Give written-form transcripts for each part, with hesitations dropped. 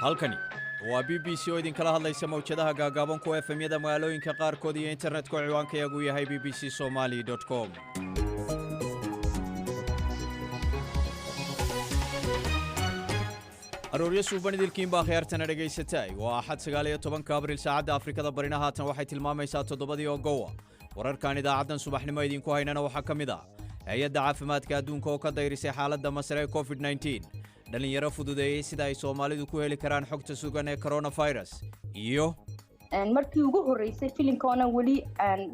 halkani waa b b c oo idinkala hadlaysa mawjadaha gaagaaban kuwa efemyada magaalooyinka qaarkood iyo internetka oo ciwaankayagu yahay bbcsomali.com. arooryo suuban idilkiin baa khiyaartana dhegaysatay waa axad 19 abriil saacadda afrikada barina haatan waxay tilmaamaysaa 7 oo gowa wararkan idaacaddan subaxnimo idinku haynana waxaa ka mid ah hay-adda caafimaadka adduunka oo ka dayrisay xaaladda masre ee covid-19 dhalinyaro fududeeyey sida ay Soomaalidu ku heli karaan xogta sugan ee coronavirus iyo markii ugu horeysay filimkoona wali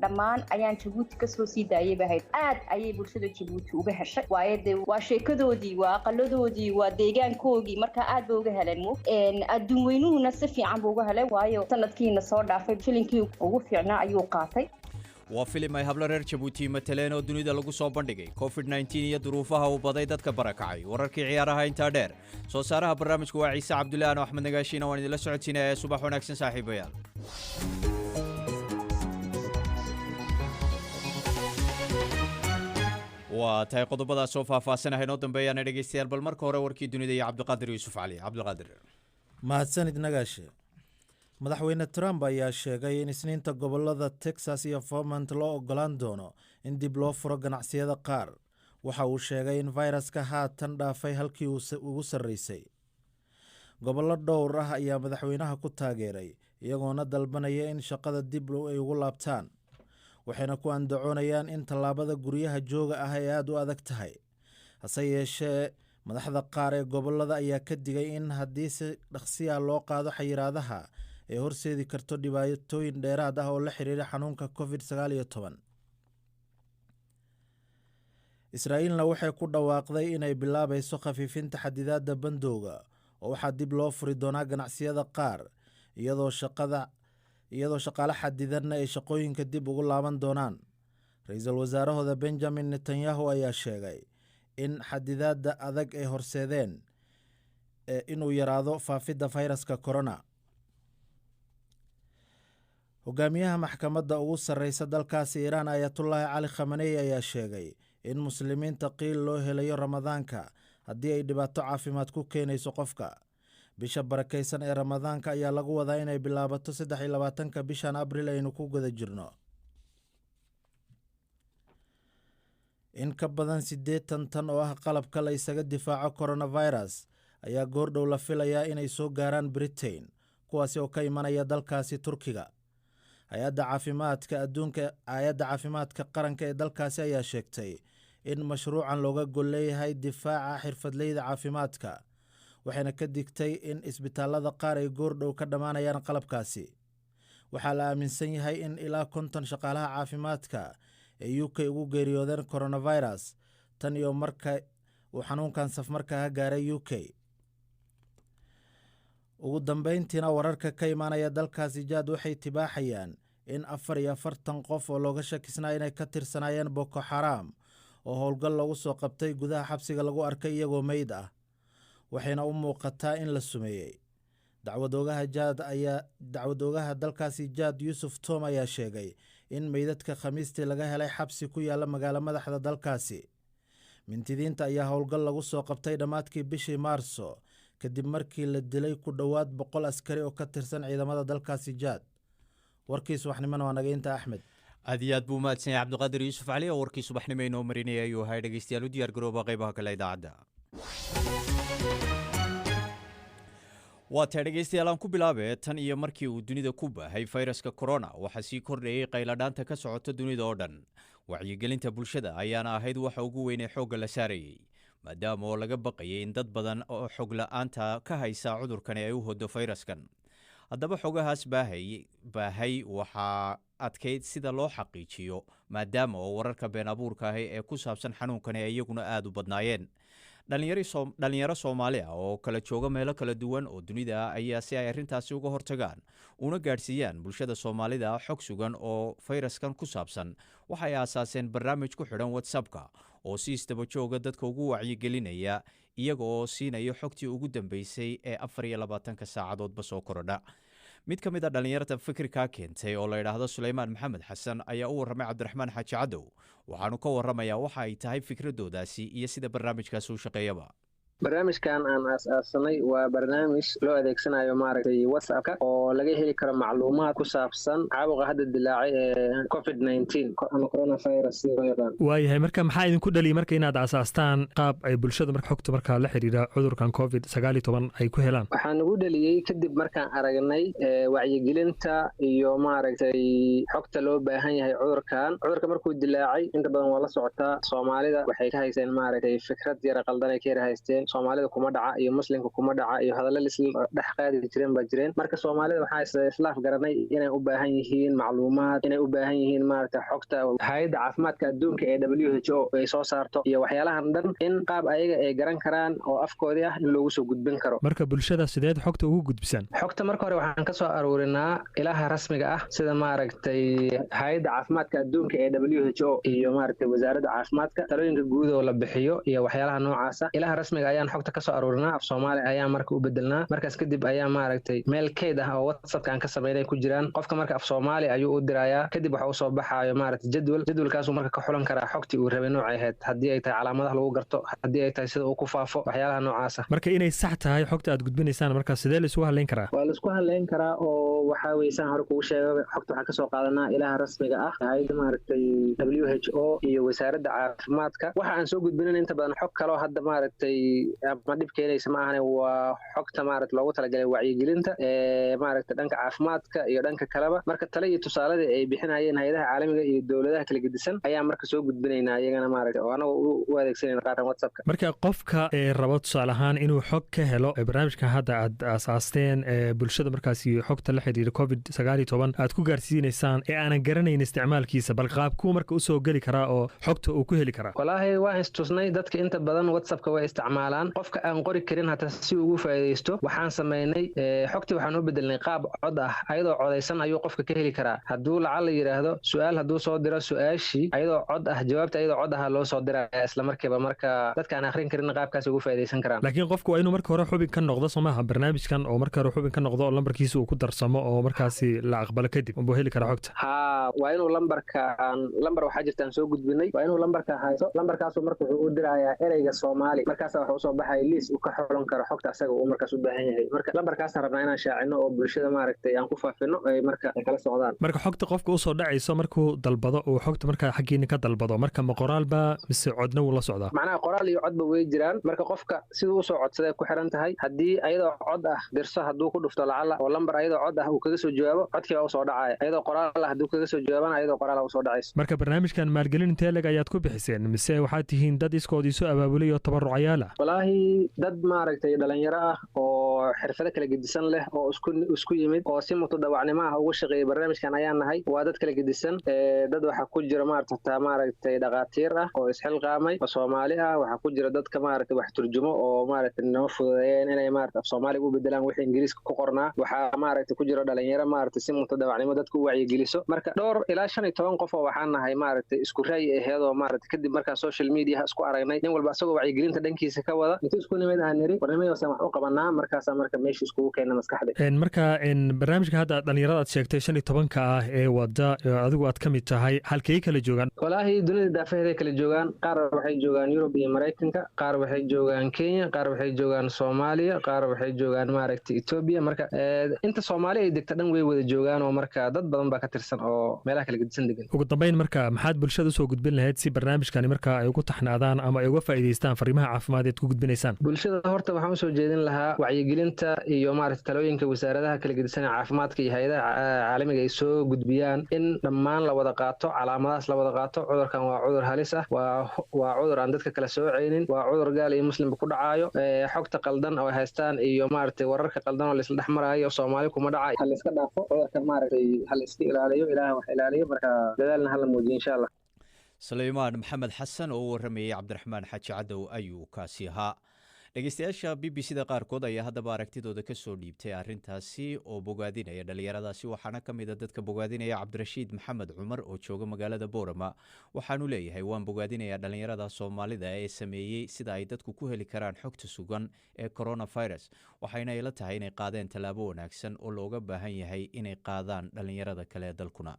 dhammaan ayaan Djibouti ka soo sii daayay bahayd aad ayay bulshada Djibouti uga heshay waayade waa sheekadoodii waa aqaladoodii waa deegaankoogii marka aad bay uga heleen adduun weynuhuna si fiican buu uga helay waayo sanadkiina soo dhaafay filimkii ugu fiicnaa ayuu qaatay waa filim ay hablo reer Djibouti mataleen oo dunida lagu soo bandhigay covid-19 iyo duruufaha uu baday dadka barakacay wararkii ciyaaraha inta dheer soo saaraha barnaamijku waa Ciise Cabdullaahi oo Axmed Nagaashiina waan idin la socodsiinaya subax wanaagsan saaxiibayaal waa tahay qodobada soo faahfaahsanahay noo dambeeyana dhageystayaal bal marka hore warkii dunida iyo Cabdiqaadir Yuusuf Cali Cabdiqaadir mahadsanid Nagaashe madaxweyne Trump ayaa sheegay in isniinta gobolada Texas iyo Vermont loo ogolaan doono in dib loo furo ganacsiyada qaar waxa uu sheegay in fayraska haatan dhaafay halkii ugu sarreysay gobollo dhowr ah ayaa madaxweynaha ku taageeray iyagoona dalbanaya in shaqada dib ay ugu laabtaan waxayna ku andacoonayaan in tallaabada guryaha jooga ah ay aad u adag tahay hase yeeshee madaxda qaar ee gobolada ayaa ka digay in haddii si dhaqsiya loo qaado xayiraadaha ay horseedi karto dhibaatooyin dheeraad ah oo la xiriira xanuunka covid-19 Israa'iilna waxay ku dhawaaqday inay bilaabayso khafiifinta xadidaadda bandowga oo waxaa dib loo furi doonaa ganacsiyada qaar iyadoo shaqaale xadidanna ay shaqooyinka dib ugu laaban doonaan ra-iisul wasaarahooda Benjamin Netanyahu ayaa sheegay in xadidaadda adag ay horseedeen inuu yaraado faafidda fayraska corona hogaamiyaha maxkamadda ugu sarreysa dalkaasi Iiraan Ayatullaahi Cali Khamenei ayaa sheegay in muslimiinta qiil loo helayo ramadaanka haddii ay dhibaato caafimaad ku keenayso qofka bisha barakaysan ee ramadaanka ayaa lagu wadaa inay bilaabato 23 bishan abriil aynu ku guda jirno in ka badan 80 tan oo ah qalabka la isaga difaaco coronavirus ayaa goordhow la filayaa inay soo gaaraan Britain kuwaasi oo ka imanaya dalkaasi Turkiga hay-adda caafimaadka qaranka ee dalkaasi ayaa sheegtay in mashruucan looga gol leeyahay difaaca xirfadleyda caafimaadka waxayna ka digtay in isbitaalada qaar ay goordhow ka dhammaanayaan qalabkaasi waxaa la aaminsan yahay in ilaa 50 shaqaalaha caafimaadka ee UK ugu geeriyoodeen coronavirus tan iyo marka uu xanuunkan safmarkaa gaaray UK ugu dambeyntiina wararka ka imaanaya dalkaasi Jaad waxay tibaaxayaan in 44 qof oo looga shakisnaa inay ka tirsanaayeen Boko Haram oo howlgal lagu soo qabtay gudaha xabsiga lagu arkay iyagoo meyd ah waxayna u muuqataa in la sumeeyey dacwadoogaha dalkaasi Jaad Yusuf Tom ayaa sheegay in meydadka khamiistii laga helay xabsi ku yaala magaalo madaxda dalkaasi mintidiinta ayaa howlgal lagu soo qabtay dhammaadkii bishii Maarso kadib markii la dilay ku dhowaad 100 askari oo ka tirsan ciidamada dalkaasi Jaad warkii subaxnimona waa naga inta Axmed aad iyo aad buu mahadsan yahay Cabdiqaadir Yuusuf Cali oo warkii subaxnimo inoo marinayay ayuu ahaa dhegeystayaal u diyaar garooba qaybaha kale idaacadda waa tahay dhegeystayaal aan ku bilaabay tan iyo markii uu dunida ku baahay fayraska corona waxaa sii kordhayay qayladhaanta ka socota dunida oo dhan wacyigelinta bulshada ayaana ahayd waxa ugu weyn ee xoogga la saarayay maadaama oo laga baqayay in dad badan oo xog la'aanta ka haysa cudurkani ay u hodo fayraskan haddaba xogahaas baahay waxaa adkayd sida loo xaqiijiyo maadaama oo wararka been abuurka ah ee ku saabsan xanuunkani ay iyaguna aad u badnaayeen dhalinyaro Soomaali ah oo kala jooga meelo kala duwan oo dunida ah ayaa si ay arrintaasi uga hortagaan una gaarsiiyaan bulshada Soomaalida xog sugan oo fayraskan ku saabsan waxay aasaaseen barnaamij ku xidhan WhatsApp-ka oo si isdaba jooga dadka ugu wacyigelinaya iyaga oo siinayo xogtii ugu dambeysay ee 24 saacadoodba soo korodha. mid ka mid a dhallinyarada fikirkaa keentay oo la yidhaahdo Suleymaan Maxamed Xasan ayaa u warramay Cabdiraxmaan Xaaji Cadow, waxaanu ka warramayaa waxa ay tahay fikradoodaasi iyo sida barnaamijkaasi u shaqeeyaba. barnaamijkan aan aas-aasanay waa barnaamij loo adeegsanayo maaragtay WhatsApp-ka oo laga heli karo macluumaad ku saabsan caabuqa hadda dilaacay ee COVID-19 ama coronavirus loo yaqaan. waayahay marka maxaa idinku dhaliyay marka inaad aasaastaan qaab ay bulshada marka xogta markaa la xiriira cudurkan COVID-19 ay ku helaan? waxaa nagu dhaliyey kadib markaan aragnay wacyigelinta iyo maaragtay xogta loo baahan yahay cudurka markuu dilaacay inta badan waa la socotaa Soomaalida waxay ka haysteen maaragtay fikrad yar qaldan ay ka haysteen Soomaalida kuma dhaca iyo muslimka kuma dhaca iyo hadallo dhex qaadi jireen baa jireen. marka Soomaalida waxaa islaaf garanay inay u baahan yihiin macluumaad, inay u baahan yihiin maaragtay xogta hay'adda caafimaadka adduunka ee WHO ay soo saarto iyo waxyaalahan dhan in qaab ayaga ay garan karaan oo afkoodii ah in loogu soo gudbin karo. marka bulshada sideed xogta ugu gudbisan? xogta marka hore waxaan ka soo aruurinaa ilaha rasmiga ah sida maaragtay hay'adda caafimaadka adduunka ee WHO iyo maaragtay wasaaradda caafimaadka talooyinka guud oo la bixiyo iyo waxyaalaha noocaas ah. ilaha rasmiga ayaan xogta ka soo aruurinaa af Soomaali ayaan marka u bedelnaa. markaas kadib ayaa maaragtay meel keyd ah oo WhatsApp aan ka sameynay ku jiraan. qofka marka af Soomaali ayuu u dirayaa, kadib waxa uu soo baxaayo maaragtay jadwalkaas uu marka ka xulan karaa xogtii uu rabay noocay ahayd, haddii ay tahay calaamadaha lagu garto, haddii ay tahay sida uu ku faafo, waxyaalaha noocaas ah. marka inay sax tahay xogta aad gudbinaysaan marka sidee la isugu haleyn karaa? waa la isku haleyn karaa oo waxa weeyaan hore kugu sheegay xogta waxaan ka soo qaadanaa ilaha rasmiga ah hay'adda maaragtay WHO iyo wasaaradda caafimaadka. waxa aan soo gudbinay inta badan xog kale oo hadda maaragtay ma dhib keenaysa ma ahane waa xogta maaragtay loogu talagalay wacyigelinta ee maaragtay dhanka caafimaadka iyo dhanka kaleba. marka talo iyo tusaalada ay bixinayeen hay'adaha caalamiga iyo dawladaha kala gedisan ayaa marka soo gudbinaynaa iyagana maaragtay oo anagu u adeegsanayna qaatan WhatsApp-ka. marka qofka rabo tusaale ahaan inuu xog ka helo barnaamijkan hadda aad aasaasteen bulshada markaasi xogta la xiriira COVID-19 aad ku gaarsiinaysaan ee aanan garanayn isticmaalkiisa, bal qaabkuu marka usoo geli karaa oo xogta uu ku heli karaa? walaahi waan istusnay dadka inta badan WhatsApp-ka way isticmaalaan. qofka aan qori karin hata si ugu faa'iideysto waxaan sameynay xogtii waxaan u bedelnay qaab cod ah ayadoo codaysan ayuu qofka ka heli karaa. hadduu lacala yiraahdo su'aal hadduu soo diro su'aashii ayadoo cod ah jawaabta ayadoo cod ah loo soo diraya isla markiiba. marka dadka aan akhrin karin qaabkaas ugu faa'iideysan karaan. laakiin qofku waa inuu marka hore xubin ka noqdo somaha barnaamijkan oo marka hore xubin ka noqdo oo lambarkiisa uu ku darsamo oo markaasi la aqbalo kadib uu heli karaa xogta. waa inuu lambar waxaa jirta aan soo gudbinay, waa inuu lambarka hayso. lambarkaas marka wuxuu u dirayaa ereyga Soomaali, markaas waxa uu soo baxay liis uu ka xulan karo xogta asaga uu markaas u baahan yahay. marka lambarkaas rabnaa inaan shaacino oo bulshada maaragtay aan ku faafino ay marka kala socdaan. marka xogta qofka u soo dhacayso markuu dalbado uu xogta marka xaqiina ka dalbado marka ma qoraalba mise codna wuu la socdaa? macnaha qoraal iyo codba way jiraan. marka qofka siduu u soo codsaday ku xiran tahay. haddii ayadoo cod ah dirso hadduu ku dhufto lacala oo lambar ayadoo cod ah uu kaga soo jawaabo codkii baa u soo dhacaya. ayadoo qoraal ah hadduu kaga soo jawaabana ayadoo qoraal ah u soo dhacayso. marka barnaamijkan maalgelin intee leg ayaad ku bixiseen mise waxaad tihiin dad iskood isu abaabulay oo tabarucayaal ah? walaahi dad maaragtay dhalinyaro ah oo xirfado kala gedisan leh oo isku yimid oo si mutadawacnimo ah uga shaqeeyay barnaamijkan ayaan nahay. waa dad kala gedisan dad waxa ku jira maaragtay dhaqaatiir ah oo isxilqaamay oo Soomaali ah. waxa ku jira dadka maaragtay wax turjumo oo maaragtay noo fududeeyeen inay maaragtay Soomaaliga u bedelaan wixii Ingiriiska ku qornaa. waxa maaragtay ku jira dhalinyaro maaragtay si mutadawacnimo dadku u wacyigeliso. marka dhowr ilaa 15 qof oo waxaan nahay maaragtay isku raay aheed oo maaragtay kadib markaa social media isku aragnay nin walba asagoo wacyigelinta dhankiisa ka wada intuu isku nimid aan niri barnaamijkaas wax u qabanaa. markaas marka meesha iskugu keenna maskaxda. marka barnaamijka hadda dhalinyarada aad sheegtay 15 ah ee wada adigu aad ka mid tahay halkee kala joogaan? walaahi dunida daafaheeda kala joogaan. qaar waxay joogaan Europe iyo Mareykanka, qaar waxay joogaan Kenya, qaar waxay joogaan Soomaaliya, qaar waxay joogaan maaragtay Ethiopia. marka inta Soomaali ay degta dhan way wada joogaan oo marka dad badan baa ka tirsan oo meelaha kala gedisan degan. ugu dambeyn marka maxaad bulshada soo gudbin lahayd si barnaamijkani marka ay ugu taxnaadaan ama ay uga faa'iideystaan fariimaha caafimaad ee ku gudbinaysaan? bulshada horta waxaan u soo jeedin lahaa wacyigelinta iyo maaragtay talooyinka wasaaradaha kala gedisan caafimaadka iyo hay'adaha caalamiga ay soo gudbiyaan in dhammaan la wada qaato calaamadahaas la wada qaato. cudurkan waa cudur halis ah, waa cudur aan dadka kala soocaynin, waa cudur gaal iyo muslimba ku dhacayo. xogta qaldan oo ay haystaan iyo maaragtay wararka qaldan oo la isla dhexmarayo Soomaali kuma dhacayo. hal iska dhaafo cudurkan maaragtay hal iska ilaaliyo, ilaahay wax ilaaliyo. marka dadaalna hala muujiyo insha Allah. Suleymaan Maxamed Xasan oo u waramayay Cabdiraxmaan Xaaji Cadow ayuu kaasi ahaa. dhegeystayaasha b b c da qaarkood ayaa haddaba aragtidooda ka soo dhiibtay arrintaasi oo bogaadinaya dhallinyaradaasi waxaana ka mid a dadka bogaadinaya cabdirashiid maxamed cumar oo jooga magaalada boorama waxaanu leeyahay waan bogaadinayaa dhallinyarada soomaalida ee sameeyey sida ay dadku ku heli karaan xogta sugan ee coronavirus waxayna ila tahay inay qaadeen tallaabo wanaagsan oo looga baahan yahay inay qaadaan dhallinyarada kale ee dalkuna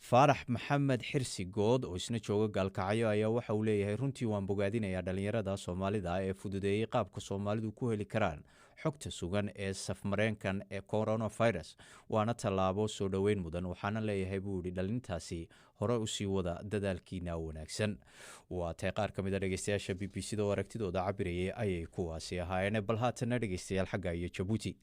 faarax maxamed xirsi good oo isna jooga gaalkacyo ayaa waxa uu leeyahay runtii waan bogaadinayaa dhallinyarada soomaalida ee fududeeyey qaabka soomaalidu ku heli karaan xogta sugan ee safmareenkan ee coronavirus waana tallaabo soo dhoweyn mudan waxaana leeyahay buu yihi dhalintaasi hore usii wada dadaalkiina wanaagsan waa tay qaar ka mid a dhegeystayaasha b b c da oo aragtidooda cabirayay ayay kuwaasi ahaayeen bal haatana dhegeystayaal xagga iyo jabuuti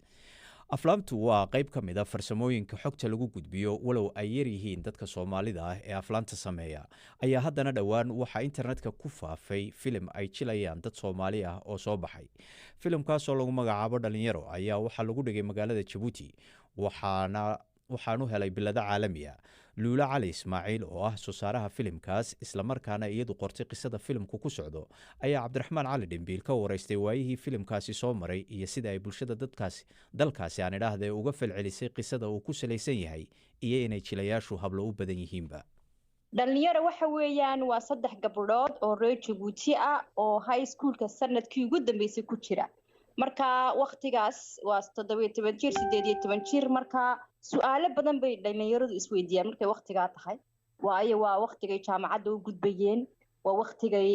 aflaamtu waa qayb ka mid a farsamooyinka xogta lagu gudbiyo walow ay yar yihiin dadka soomaalida ah ee aflaanta sameeya ayaa haddana dhowaan waxaa internetka ku faafay filim ay jilayaan dad soomaali ah oo soo baxay filimkaasoo lagu magacaabo dhalinyaro ayaa waxaa lagu dhigay magaalada jabuuti waxaanu helay bilado caalamiya luula cali ismaaciil oo ah soosaaraha filimkaas islamarkaana iyadu qortay qisada filimku ku socdo ayaa cabdiraxmaan cali dhimbiil ka waraystay waayihii filimkaasi soo maray iyo sida ay bulshada dalkaasi aan idhaahde uga falcelisay qisada uu ku salaysan yahay iyo inay jilayaashu hablo u badan yihiinba dhalinyaro waxa weeyaan waa 3 gabdhood oo reer Jabuuti ah oo high schoolka sanadkii ugu dambeysay ku jira marka waqtigaas waa 17 jir 18 jir marka su'aalo badan bay dhalinyaradu isweydiiyaan markay waqtiga tahay waayo waa waqtigay jaamacadda u gudbayeen waa waqtigay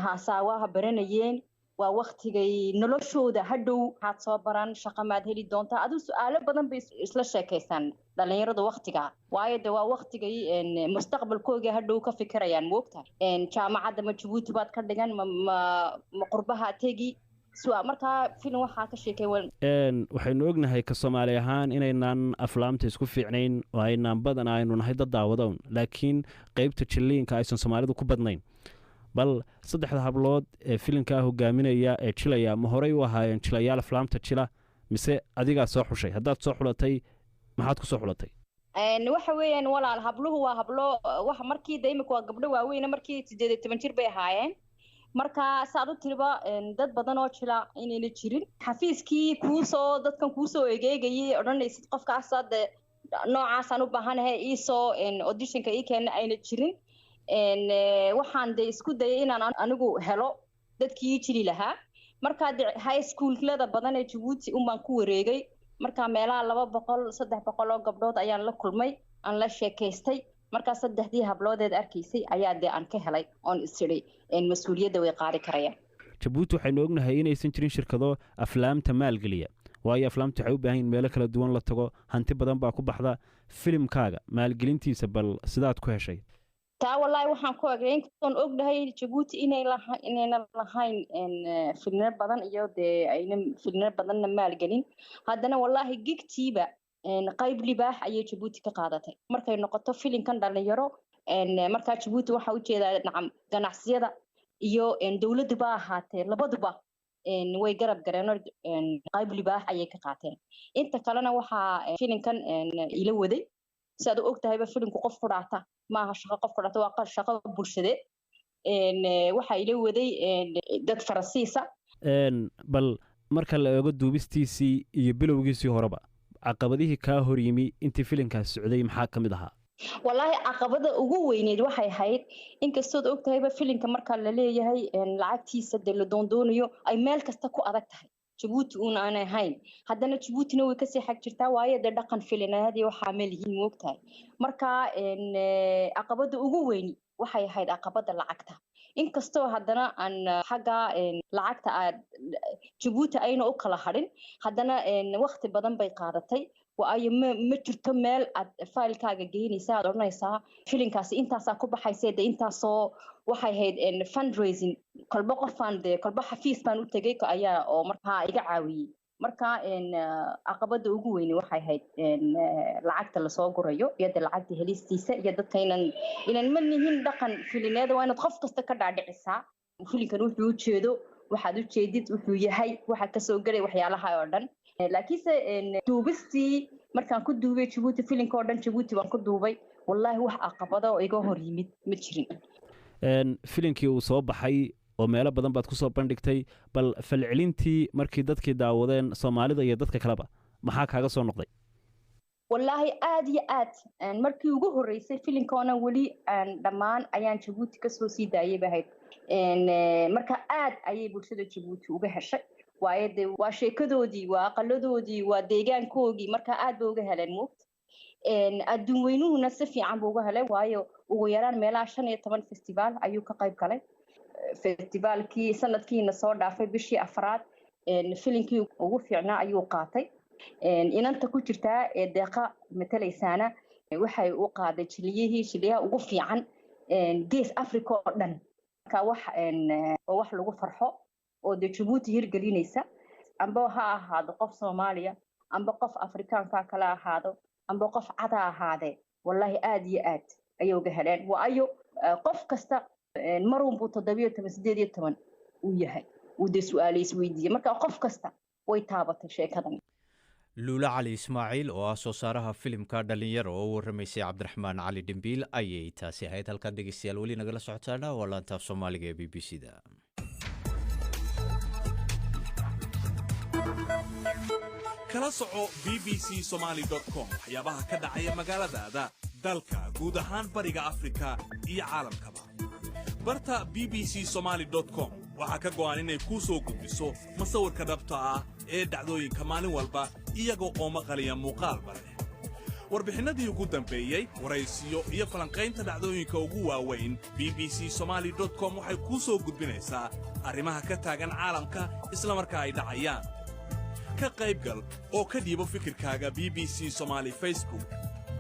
haasaawaha baranayeen waa waqtigay noloshooda hadhow waxaad soo baran shaqo maad heli doontaa aduu su'aalo badan bay isla sheekaysan dhalinyarada waqtiga waayo de waa waqtigay mustaqbalkooda hadhow ka fikirayaan moogtahay jaamacadda ma Jabuuti baad ka dhigan ma qurbaha tegi markaa filim waxaa ka sheekay waxaynu ognahay ka Soomaali ahaan inaynaan aflaamta isku fiicnayn oo aynaan badan aynu nahay dad daawadoon laakiin qaybta jiliinka aysan Soomaalidu ku badnayn bal 3 hablood ee filimka hogaaminaya ee jilaya ma horey u ahaayeen jilayaal aflaamta jila mise adiga soo xushay haddaad soo xulatay maxaad ku soo xulatay waxa weeyaan walaal habluhu waa hablo waxa markii deymku waa gabdho waaweyn markii 18 jir bay ahaayeen marka saad u tiriba dad badan oo jila inayna jirin xafiiskii dadkan kuusoo egeegayay odhanaysid qofkaas noocaasaan u baahanahay iisoo auditionka ii keena ayna jirin waxaan de isku dayay inaan anigu helo dadkii ii jili lahaa marka high schoolada badan ee Jabuuti baan ku wareegay marka meelaha 200-300 oo gabdhood ayaan la kulmay aan la sheekaystay marka 3 habloodeed arkaysay ayaa de aan ka helay on isiri mas'uuliyadda way qaadi karayaan Jabuuti waxaynu ognahay inaysan jirin shirkado aflaamta maalgeliya waayo aflaamtu waxay u baahan yihiin meelo kala duwan la tago hanti badan baa ku baxda filimkaaga maalgelintiisa bal sidaad ku heshay taa wallahi waxaan ku ogay intaan ognahay Jabuuti inayna lahayn filmo badan iyo de ayna filmo badanna maalgelin haddana wallahi gigtiiba qayb libaax ayay Jabuuti ka qaadatay markay noqoto filimkan dhalinyaro marka Jabuuti waxa u jeedaa ganacsiyada iyo dawladdu baa ahaatee labaduba way garab gareen qayb libaax ayay ka qaateen inta kalena waxa filimkan ila waday sidaad u ogtahayba filimku qof ku dhaata maaha shaqo qof ku dhaata waa shaqo bulshadeed waxa ila waday dad Faransiisa bal marka la eego duubistiisii iyo bilowgiisii horeba caqabadihii ka hor yimi intii filimkaas socday maxaa kamid ahaa wallahi caqabada ugu weyneed waxay ahayd inkastoo ogtahayba filimka marka la leeyahay lacagtiisa de la doondoonayo ay meel kasta ku adag tahay Jabuuti aan ahayn haddana Jabuutina way ka sii xag jirtaa waayo de dhaqan filinayadii waxa meel yihiin moogtahay marka caqabada ugu weyn waxay ahayd caqabada lacagta inkastoo haddana aan xagga lacagta Jabuuti ayna u kala hadhin haddana waqti badan bay qaadatay waayo ma jirto meel aad faylkaaga geynaysaa aad oranaysaa filimkaasi intaas ku baxaysay de intaasoo waxay ahayd fundraising kolba qofaan de kolba xafiis baan u tagay ayaa oo markaa iga caawiyay marka caqabada ugu weyn waxay ahayd lacagta la soo gurayo iyo lacagta helistiisa iyo dadka inaan ma nihin dhaqan filineeda waa inaad qof kasta ka dhaadhicisaa filimkan wuxuu u jeedo waxaad u jeedid wuxuu yahay waxa ka soo galay waxyaalaha oo dhan laakiinse duubistii markaan ku duubay Jabuuti filimka oo dhan Jabuuti waan ku duubay wallahi wax caqabado oo iga hor yimid ma jirin filimkii uu soo baxay oo meelo badan baad kusoo bandhigtay bal falcelintii markii dadkii daawadeen soomaalida iyo dadka kaleba maxaa kaaga soo noqday wallaahi aad iyo aad markii ugu horeysay filinkoona weli dhammaan ayaan jabuuti kasoo sii daayay bahayd marka aad ayay bulshada jabuuti uga heshay waayo de waa sheekadoodii waa aqaladoodii waa deegaankoogii marka aad ba uga heleen muuqt adduun weynuhuna si fiican buu uga helay waayo ugu yaraan meelaha 15 festivaal ayuu ka qayb galay festivaalkii sanadkiina soo dhaafay bishii afraad filinkii ugu fiicnaa ayuu qaatay inanta ku jirtaa ee deeqa matalaysaana waxay u qaaday jiliyaha ugu fiican gees africa oo dhan marka wax lagu farxo oo de Djibouti hirgelinaysa amba ha ahaado qof Soomaaliya amba qof Afrikaanka kala ahaado amba qof cada ahaade wallahi aad iyo aad ayay uga heleen waayo qof kasta marun buu 17 uu yahay uu de su'aalo isweydiiyay marka qof kasta way taabatay sheekadan luula cali ismaaciil oo ah soo saaraha filimka dhalinyaro oo warramaysay cabdiraxmaan cali dhimbiil ayay taasi ahayd halkan dhegeystayaal weli nagala socotaana waa laanta Soomaaliga ee BBC-da kala soco bbcsomali.com waxyaabaha ka dhacaya magaaladaada dalka guud ahaan bariga Afrika iyo caalamkaba barta bbcsomali.com waxaa ka go'an inay kuu soo gudbiso masawirka dhabta ah ee dhacdooyinka maalin walba iyagoo oo maqaliya muuqaalba leh warbixinadii ugu dambeeyey waraysiyo iyo falanqaynta dhacdooyinka ugu waaweyn bbcsomali.com waxay kuu soo gudbinaysaa arrimaha ka taagan caalamka isla markaa ay dhacayaan ka qaybgal oo ka dhiibo fikirkaaga BBC Somali Facebook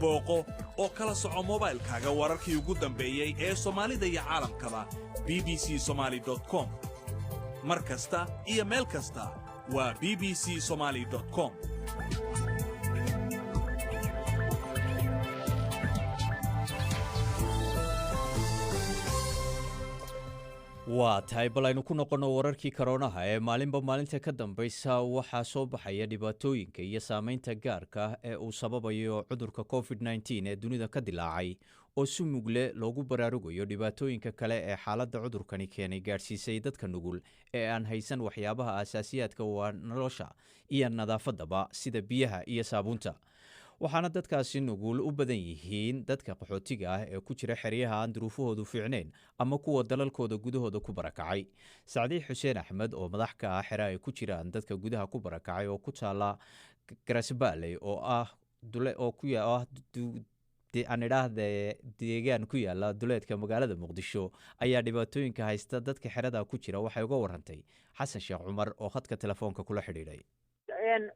booqo oo kala soco moobaylkaaga wararkii ugu dambeeyey ee Soomaalida iyo caalamkaba bbcsomali.com mar kasta iyo meel kasta waa bbcsomali.com waa tahay bal aynu ku noqonno wararkii koroonaha ee maalinba maalinta ka dambaysa waxaa soo baxaya dhibaatooyinka iyo saamaynta gaarka ah ee uu sababayo cudurka covid-19 ee dunida ka dilaacay oo si mugle loogu baraarugayo dhibaatooyinka kale ee xaaladda cudurkani keenay gaadhsiisay dadka nugul ee aan haysan waxyaabaha aasaasiyaadka waa nolosha iyo nadaafadaba sida biyaha iyo saabuunta waxaana dadkaasi nugul u badan yihiin dadka qaxootiga ah ee ku jira xeryaha aan duruufahoodu fiicnayn ama kuwa dalalkooda gudahooda ku barakacay sacdiix xuseen axmed oo madax ka ah xera ay ku jiraan dadka gudaha ku barakacay oo ku taala garasbaaley oo ah aan idhaahde deegaan ku yaala duleedka magaalada muqdisho ayaa dhibaatooyinka haysta dadka xerada ku jira waxay uga warantay xasan sheekh cumar oo khadka telefoonka kula xidhiidhay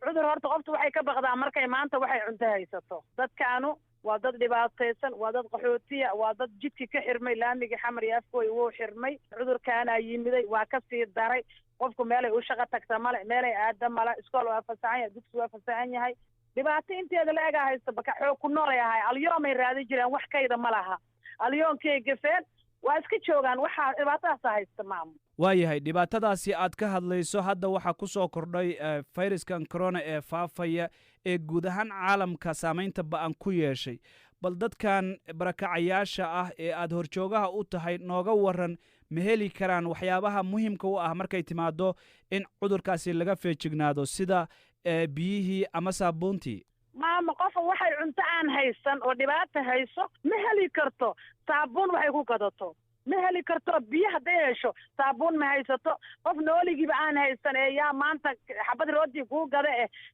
cudur horta qoftu waxay ka baqdaa markay maanta waxay cunto haysato dadkaanu waa dad dhibaataysan waa dad qaxootiya waa dad jidkii ka xirmay laamigii xamar iyo afkooy wuu xirmay cudurkaanaa yimiday waa ka sii daray qofku meelay u shaqo tagta male meelay aada male iskool waa fasaxan yahay dugsi waa fasaxan yahay dhibaato inteeda la egaa haysta baka xoog ku noolay ahay alyoomay raadin jireen wax kayda ma laha alyoonkay gafeen waa iska joogaan waxaa dhibaatadaas haysta maamul waayahay dhibaatadaasi aad ka hadlayso hadda waxaa ku soo kordhay fayraskan corona ee faafaya ee guud ahaan caalamka saamaynta ba'an ku yeeshay bal dadkan barakacayaasha ah ee aad horjoogaha u tahay nooga waran ma heli karaan waxyaabaha muhiimka u ah markay timaado in cudurkaasi laga feejignaado sida biyihii ama saabuuntii maama qofa waxay cunto aan haysan oo dhibaata hayso ma heli karto saabuun waxay ku gadato ma heli karto biyo hadday hesho saabuun ma haysato qof nooligiiba aan haysan ee yaa maanta xabad roodii kuu gada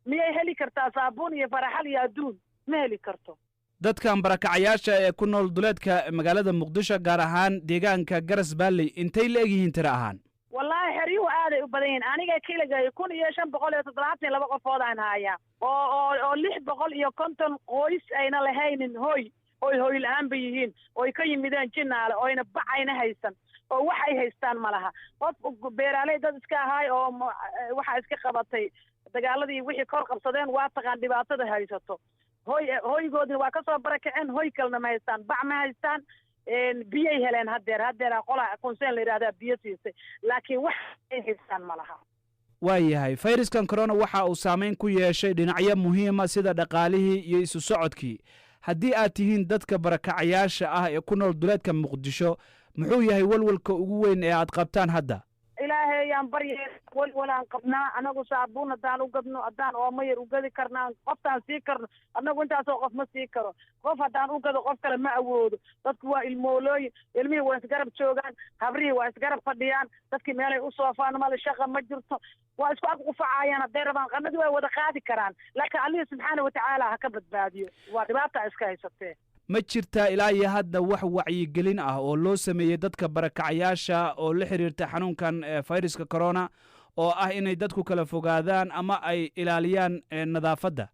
miyay heli kartaa saabuun iyo faraxal iyo adduun ma heli karto dadkan barakacayaasha ee ku nool duleedka magaalada muqdisho gaar ahaan deegaanka garas baalley intay la egyihiin tira ahaan wallaahi xeryuhu aaday u badan yihiin aniga kiligay 1572 qofood aan hayaa oo 650 qoys ayna lahaynin hoy hoy la-aan ba yihiin oy ka yimideen jinaale oyna bacayna haysan oo waxay haystaan ma laha qof beeraaley dad iska ahaay oo waxaa iska qabatay dagaaladii wixii kor qabsadeen waa taqaan dhibaatada haysato hoygoodina waa ka soo barakaceen hoy kalena ma haystaan bac ma haystaan biyay heleen haddeer qola konseen la yidhahdaa biyo siisay laakiin wax ay haystaan ma laha waayahay fayraskan corona waxa uu saamayn ku yeeshay dhinacyo muhiima sida dhaqaalihii iyo isu socodkii haddii aad tihiin dadka barakacayaasha ah ee ku nool duleedka muqdisho muxuu yahay walwalka ugu weyn ee aad qabtaan hadda ilaahay ayaan baryay walwalaan qabnaa anagu saabuun haddaan u gadno haddaan oomo yar u gadi karnaa qoftaan sii karno anagu intaasoo qof ma sii karo qof haddaan u gado qof kale ma awoodo dadku waa ilmoolooyin ilmihii waa isgarab joogaan habrihii waa isgarab fadhiyaan dadkii meelay u soofaan male shaqa ma jirto waa isku aqqufacaayaan hadday rabaan qanadii way wada qaadi karaan laakiin allihii subxaana watacaala ha ka badbaadiyo waa dhibaata iska haysatee ma jirtaa ilaa iyo hadda wax wacyigelin ah oo loo sameeyey dadka barakacayaasha oo la xiriirta xanuunkan fayraska corona oo ah inay dadku kala fogaadaan ama ay ilaaliyaan nadaafadda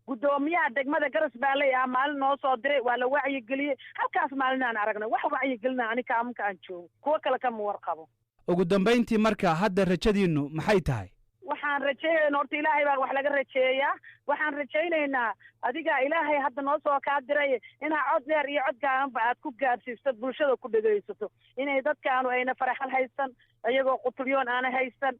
guddoomiyaha degmada garas baaley ah maalin noo soo diray waa la wacyigeliyey halkaas maalinaan aragnay wax wacyigelina ani kaamunka aan joogo kuwo kale kama warqabo ugu dambayntii marka hadda rajadiinnu maxay tahay waxaan rajaynaynaa horta ilaahay baa wax laga rajeeyaa waxaan rajaynaynaa adiga ilaahay hadda noo soo kaa diray inaa cod dheer iyo cod gaabanba aad ku gaadhsiisto bulshada ku dhegaysato inay dadkaanu ayna faraxal haysan iyagoo qutulyoon aana haysan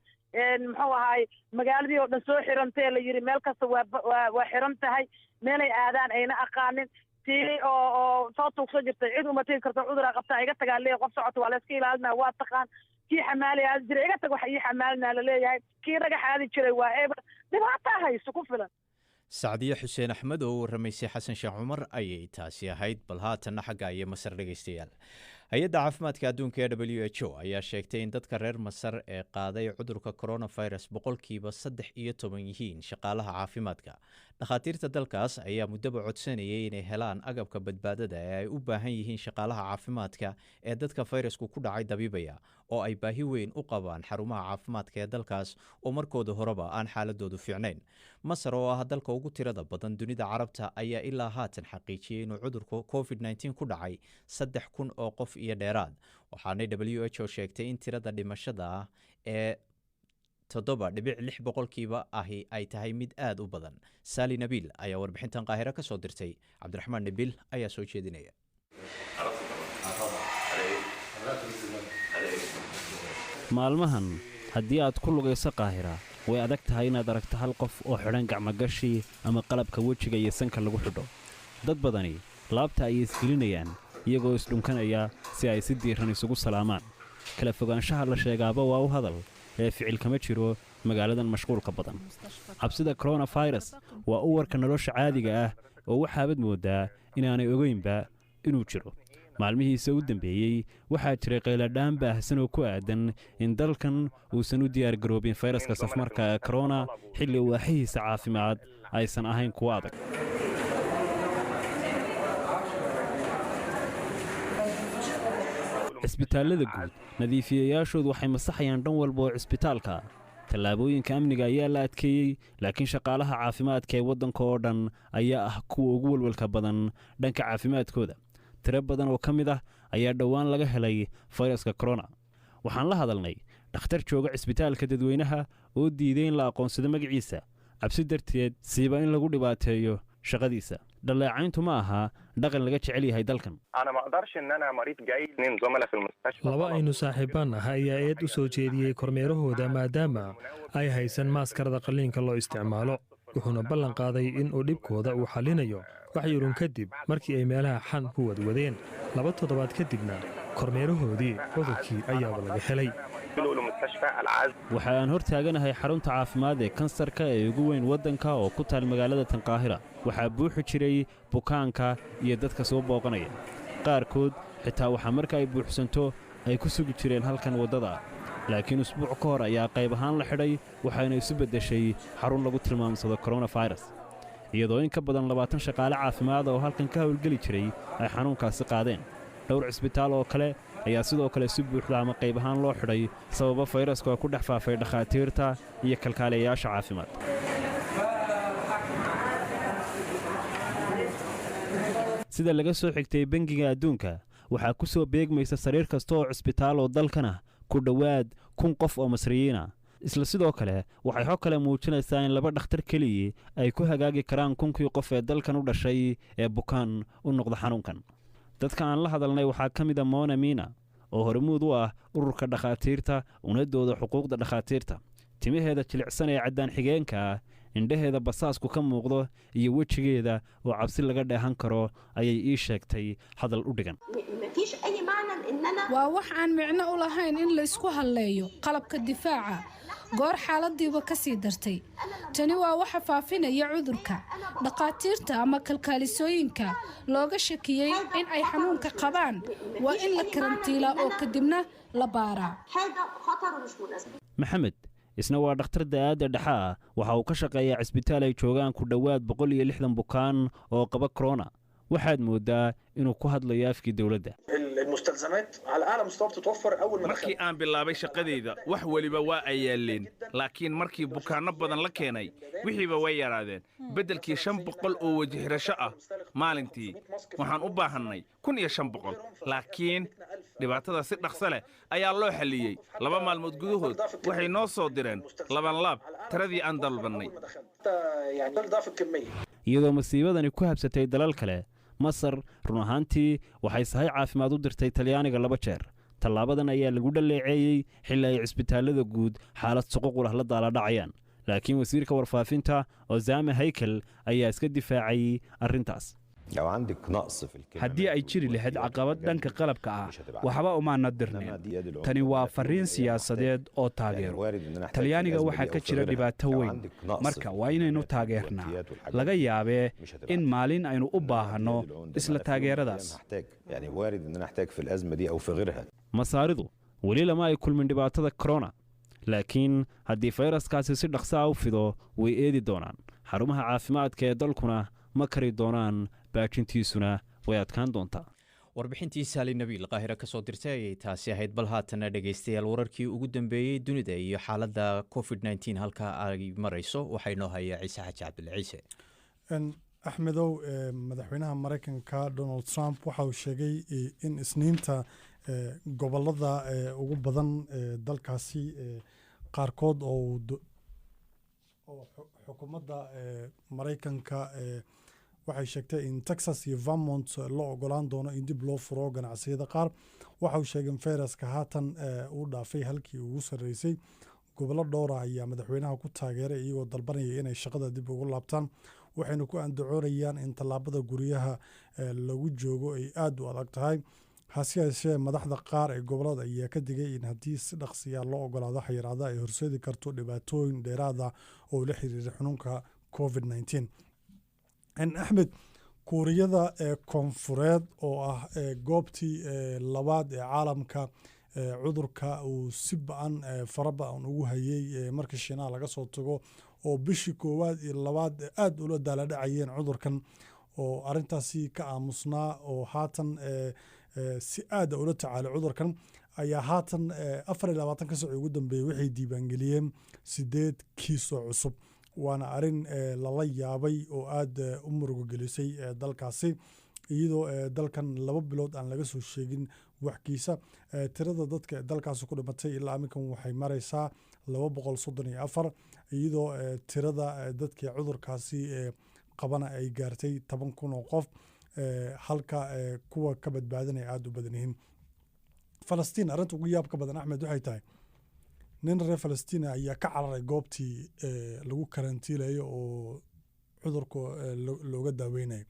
muxuu ahaay magaaladii oo dhan soo xirantee la yidhi meel kasta waa xiran tahay meelay aadaan ayna aqaanin tii oo soo tuugso jirtay cid uma tegi karto cuduraa qabtaa iga tagaa leeyahay qof socota waa la iska ilaalinaa waa taqaan kii xamaali aadi jiray iga tag waxa ii xamaalinaa la leeyahay kii dhagax aadi jiray waa eber dhibaataa hayso ku filan sacdiye xuseen axmed oo u warramaysay xasan sheekh cumar ayay taasi ahayd bal haatanna xagga iyo masar dhegaystayaal hay-adda caafimaadka adduunka ee WHO ayaa sheegtay in dadka reer masar ee qaaday cudurka coronavirus boqolkiiba 13 yihiin shaqaalaha caafimaadka dhakhaatiirta dalkaas ayaa muddaba codsanayay inay helaan agabka badbaadada ee ay u baahan yihiin shaqaalaha caafimaadka ee dadka fayrasku ku dhacay dabiibaya oo ay baahi weyn u qabaan xarumaha caafimaadka ee dalkaas oo markooda horeba aan xaaladoodu fiicnayn masar oo ah dalka ugu tirada badan dunida carabta ayaa ilaa haatan xaqiijiyey inuu cudurka covid-19 ku dhacay 3,000 oo qof iyo dheeraad waxaanay WHO sheegtay in tirada dhimashada ah ee 7.6% ahi ay tahay mid aad u badan saali nabiil ayaa warbixintan qaahiro ka soo dirtay cabdiraxmaan nabiil ayaa soo jeedinaya maalmahan haddii aad ku lugayso qaahira way adag tahay inaad aragto hal qof oo xidhan gacmogashi ama qalabka wejiga iyo sanka lagu xidho dad badani laabta ayay isgelinayaan iyagoo isdhunkanaya si ay si diiran isugu salaamaan kala fogaanshaha la sheegaaba waa u hadal ee ficil kama jiro magaaladan mashquulka badan cabsida coronavirus waa u warka nolosha caadiga ah oo waxaabad mooddaa inaanay ogeynba inuu jiro maalmihiisa u dambeeyey waxaa jiray qayladhaan baahsan oo ku aadan in dalkan uusan u diyaargaroobin fayraska safmarka ee corona xilli waaxihiisa caafimaad aysan ahayn kuwo adag cisbitaallada guud nadiifiyayaashoodu waxay masaxayaan dhan walba oo cisbitaalka tallaabooyinka amniga ayaa la adkeeyey laakiin shaqaalaha caafimaadka ee waddanka oo dhan ayaa ah kuwa ugu walwalka badan dhanka caafimaadkooda tiro badan oo ka mid ah ayaa dhowaan laga helay fayraska corona waxaan la hadalnay dhakhtar jooga cisbitaalka dadweynaha oo diiday in la aqoonsado magaciisa cabsi darteed siiba in lagu dhibaateeyo shaqadiisa dhaleecayntu ma aha dhaqan laga jecel yahay dalkan laba aynu saaxiibbaan ah ayaa eed u soo jeediyey kormeerahooda maadaama ay haysan maaskarada qalliinka loo isticmaalo wuxuuna ballan qaaday in uu dhibkooda uu xallinayo wax yurun kadib markii ay meelaha xan ku wadwadeen 2 toddobaad kadibna kormeerahoodii cudurkii ayaaba laga helay waxa aan hor taaganahay xarunta caafimaad ee kansarka ee ugu weyn waddanka oo ku taal magaalada tanqaahira waxaa buuxi jiray bukaanka iyo dadka soo booqanaya qaarkood xitaa waxaa marka ay buuxsanto ay ku sugi jireen halkan waddada laakiin usbuuc ka hor ayaa qayb ahaan la xidhay waxayna isu beddeshay xarun lagu tilmaamsado coronavirus iyadoo in ka badan 20 shaqaale caafimaad oo halkan ka howlgeli jiray ay xanuunkaasi qaadeen dhowr cisbitaal oo kale ayaa sidoo kale si buuxda ama qayb ahaan loo xidhay sababa fayraska oo ku dhex faafay dhakhaatiirta iyo kalkaaliyayaasha caafimaad sida laga soo xigtay bangiga adduunka waxaa ku soo beegmaysa sariir kasta oo cisbitaal oo dalkan ah ku dhowaad 1,000 qof oo masriyiin ah isla sidoo kale waxay xog kale muujinaysaa in 2 dhakhtar keliya ay ku hagaagi karaan 1,000 qof ee dalkan u dhashay ee bukaan u noqda xanuunkan dadka aan la hadalnay waxaa ka mid ah Mona Mina oo hormuud u ah ururka dhakhaatiirta unadooda xuquuqda dhakhaatiirta timaheeda jilicsan ee caddaan xigeenka ah indhaheeda basaasku ka muuqdo iyo wejigeeda oo cabsi laga dheehan karo ayay ii sheegtay hadal u dhigan waa wax aan micno u lahayn in la isku halleeyo qalabka difaaca goor xaaladiiba ka sii dartay. Tani waa waxa faafinaya cudurka. Dhaqaatiirta ama kalkaalisooyinka looga shakiyey in ay xanuunka qabaan waa in la karantiilaa oo kadibna la baaraa. maxamed isna waa dhakhtar da'aadda dhexe ah waxa uu ka shaqeeyaa cisbitaal ay joogaan ku dhowaad 160 bukaan oo qaba corona. waxaad moodaa inuu ku hadlayo afkii dowladda. markii aan bilaabay shaqadayda wax weliba waa ay yaaleen laakiin markii bukaanno badan la keenay wixiiba way yaraadeen beddelkii 500 oo waji xirasho ah maalintii waxaan u baahannay 1500 laakiin dhibaatada si dhaqso leh ayaa loo xalliyey 2 maalmood gudahood waxay noo soo direen laban laab tiradii aan dalbannay. iyadoo masiibadani ku habsatay dalal kale masar run ahaantii waxay sahay caafimaad u dirtay talyaaniga 2 jeer. tallaabadan ayaa lagu dhaleeceeyey xilli ay cisbitaalada guud xaalad suququl ah la daaladhacayaan laakiin wasiirka warfaafinta Osama Haykel ayaa iska difaacay arrintaas. haddii ay jiri lahayd caqabad dhanka qalabka ah waxba umaana dirneen. tani waa fariin siyaasadeed oo taageero. talyaaniga waxaa ka jira dhibaato weyn marka waa inaynu taageernaa. laga yaabee in maalin aynu u baahanno isla taageeradaas. masaaridu weli lama ay kulmin dhibaatada corona laakiin haddii fayraskaasi si dhaqso ah u fido way eedi doonaan. xarumaha caafimaadka ee dalkuna ma kari doonaan baajintiisuna way adkaan doontaa. warbixintii saali nabiil qaahira ka soo dirtay ayay taasi ahayd bal haatana dhegaystayaal wararkii ugu dambeeyey dunida iyo xaaladda covid-19 halka ay marayso waxaa inoo haya ciise xaji cabdille ciise. axmedow madaxweynaha maraykanka Donald Trump waxa uu sheegay in isniinta gobolada ugu badan dalkaasi qaarkood oo xukuumadda maraykanka waxay sheegtay in Texas iyo Vermont loo ogolaan doono in dib loo furo ganacsiyada qaar. waxa uu sheegay in fayraska haatan uu dhaafay halkii ugu sarreysay. gobollo dhowr ah ayaa madaxweynaha ku taageeray iyagoo dalbanaya inay shaqada dib ugu laabtaan waxayna ku andacoonayaan in tallaabada guryaha lagu joogo ay aad u adag tahay. hase yeeshee madaxda qaar ee gobolada ayaa ka digay in haddii si dhaqsiya loo ogolaado xayiraada ay horseedi karto dhibaatooyin dheeraad ah oo la xiriira xanuunka covid-19. axmed kuuriyada koonfureed oo ah goobtii labaad ee caalamka cudurka uu si ba'an fara ba'an ugu hayay markii Shiinaha laga soo tago oo bishii 1 iyo 2 aad ula daaladhacayeen cudurkan oo arintaasi ka aamusnaa oo haatan si aad ula tacaalay cudurkan ayaa haatan 24 ka soo ugu dambeeyay waxay diiwaangeliyeen 8 kiis oo cusub. waana arin lala yaabay oo aad u murugo gelisay dalkaasi iyadoo dalkan 2 bilood aan laga soo sheegin waxkiisa. tirada dadka dalkaasi ku dhimatay ilaa aminkan waxay maraysaa 234 iyadoo tirada dadka cudurkaasi qabana ay gaartay 10,000 oo qof halka kuwa ka badbaadanaya aad u badan yihiin. Falastiin arinta ugu yaabka badan Axmed waxay tahay nin reer Falastiin ayaa ka cararay goobtii lagu karantiilayo oo cudurka looga daaweynayo.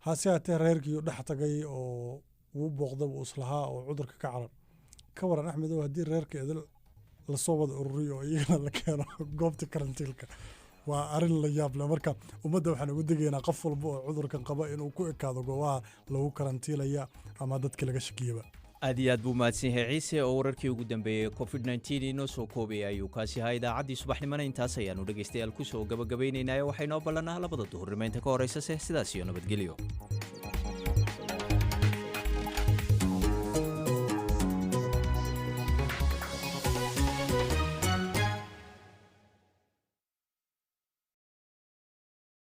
hase haatee reerkii dhex tagay oo uu booqday uu islahaa oo cudurka ka carar. ka waran Axmed haddii reerka la soo wada ururiyo oo iyagana la keeno goobtii karantiilka waa arin la yaab leh. marka ummadda waxaan ugu digaynaa qof walba oo cudurkan qaba inuu ku ekaado goobaha lagu karantiilaya ama dadka laga shakiyaba. aad iyo aad buu mahadsan yahay ciise oo wararkii ugu dambeeyey covid-19 inoo soo koobay ayuu kaasi ahaa idaacaddii subaxnimana intaas ayaanu dhegaystayaal ku soo gabagabaynaynaa waxaynoo ballanaa 2 duhurnimo inta ka horeysa sidaas iyo nabadgelyo.